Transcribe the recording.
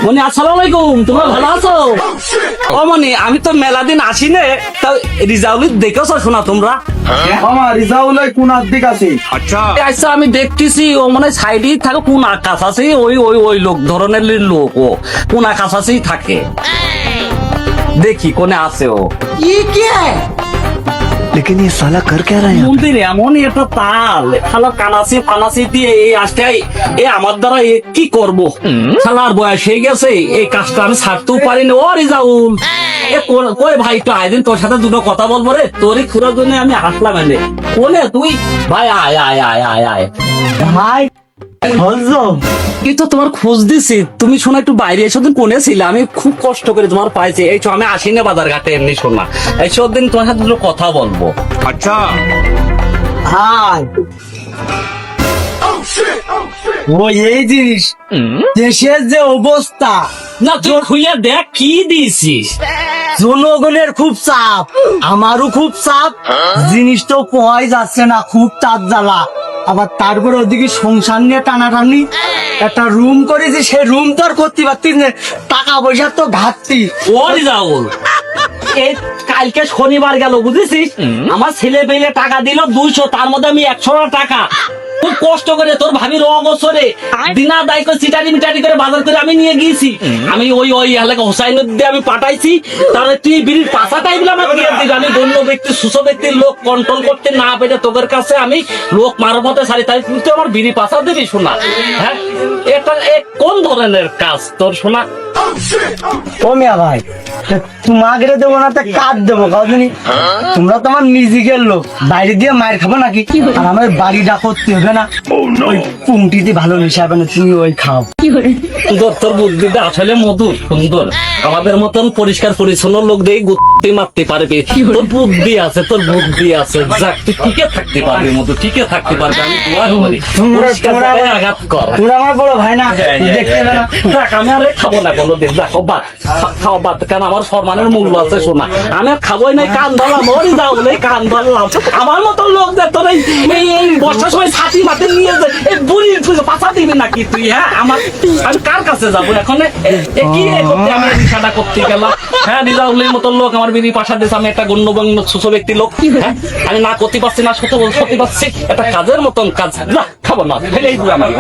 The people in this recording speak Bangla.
মনি আসসালামু আলাইকুম, তোমরা ভালো আছো? ও মনি, আমি তো মেলা দিন আসি নে, তাও রিজাউল দেখেছো শোনা তোমরা? আমার রিজাউলের কোন দিক আছে? আচ্ছা আমি দেখতেছি ও মানে সাইডেই থাকে, কোন আকাশ আছে ওই ওই ওই লোক ধরনের লোক, ও কোন আকাশ আছেই থাকে। দেখি কোনে আছে ও। लेकिन ये साला कर क्या रहा है यहाँ पे? মন্দির এমন একটা তাল শালা কানাসি ফানাসি দিয়ে এই আসটাই এ আমার দ্বারা এ কি করব? শালার বয়স হয়ে গেছে, এই কাজটা আমি ছাড়তেও পারি না। ও রিজাউল, এ কই ভাই একটু আইদিন, তোর সাথে দুটো কথা বলবো রে। তোরই খুঁড়ার জন্য আমি হাসলাম এনে। কোনে তুই? ভাই আয় আয় আয় আয় আয় ভাই বুঝছো? কি তো তোমার খোঁজ দিছি, তুমি শোনা একটু বাইরে এসো। দিন কোনে ছিল? আমি খুব কষ্ট করে তোমার পাইছি। এই আমি আসি না বাজার ঘাটে এমনি শোনা। এই দিন তোমার সাথে দুটো কথা বলবো। ভাই ও এই জিনিস, দেশের যে অবস্থা, না তুই খুইয়া দেখ কি দিয়েছিস। জনগণের খুব চাপ, আমারও খুব চাপ, জিনিসটাও পাওয়াই যাচ্ছে না, খুব চাপ জ্বালা। আবার তারপরে ওদিকে সংসার নিয়ে টানাটানি, একটা রুম করেছি, সেই রুম তো আর করতে পারতিস না, টাকা পয়সার তো ঘাটতি। ও রিজাউল, এই কালকে শনিবার গেল বুঝেছিস, আমার ছেলে পেলে টাকা দিল 200, তার মধ্যে আমি 100 টাকা খুব কষ্ট করে তোর ভাবির অগোছরে দিনা দায় করে চিটারি মিটারি করে বাজার করে আমি নিয়ে গিয়েছি। আমি ওই ওই এলাকা হোসাইন দিয়ে আমি পাঠাইছি। তাহলে তুই বিড়ির পাশাটাই বলে আমাকে দিয়ে দিবি। আমি গণ্য ব্যক্তি সুস্থ ব্যক্তির লোক কন্ট্রোল করতে না পেরে তোদের কাছে আমি লোক মারফতে সারি, তাই তুই আমার বিড়ি পাশা দিবি শোনা? হ্যাঁ, এটা কোন ধরনের কাজ তোর শোনা? ও মিয়া ভাই, তোমাকে দেবো না তো কাজ দেবো কাউনি? তোমরা তো আমার নিজের লোক, বাইরে দিয়ে মায়ের খাবো নাকি? আর আমার বাড়িটা করতে হবে না, ওই পুংটিতে ভালো মিশাবে না, তুমি ওই খাও। সুন্দর, তোর বুদ্ধিটা আসলে মধুর সুন্দর। আমাদের মতন পরিষ্কার পরিচ্ছন্ন লোক দিয়ে গুত্তি মারতে পারবে। তোর বুদ্ধি আছে, তোর বুদ্ধি আছে। যাক, তুই টিকে থাকতে পারবি মধু, টিকে থাকতে পারবি। আমি দোয়া করি পরিষ্কার জায়গায় আঘাত কর। তোমরা আমার বড় ভাই না, দেখতে হবে না। যাক, আমি আর খাবো না কোনোদিন। যাক বাদ, খাওয়া বাদ, কারণ আমার সম্মানের মূল্য আছে শোনা। আমি আর খাবোই নাই, কান ধরলাম। ওরই যাও বলে কান ধরলাম। আমার মতো লোক যে তোর এই বর্ষার সময় ছাতি মাঠে নিয়ে যায়, এই বুড়ির পাশা দিবি নাকি তুই? হ্যাঁ, আমি কার কাছে যাবো এখন? কি করতে আমি রিক্সাটা করতে গেলাম? হ্যাঁ, রিজাউলের মতো লোক আমার বিড়ি পাশা দিয়েছে। আমি একটা গণ্যমান্য সুস্থ ব্যক্তি লোক। হ্যাঁ, আমি না করতে পারছি না সত্যি পারছি, একটা কাজের মতন কাজ। না খাবো না, ফেলেই দিলাম আমি।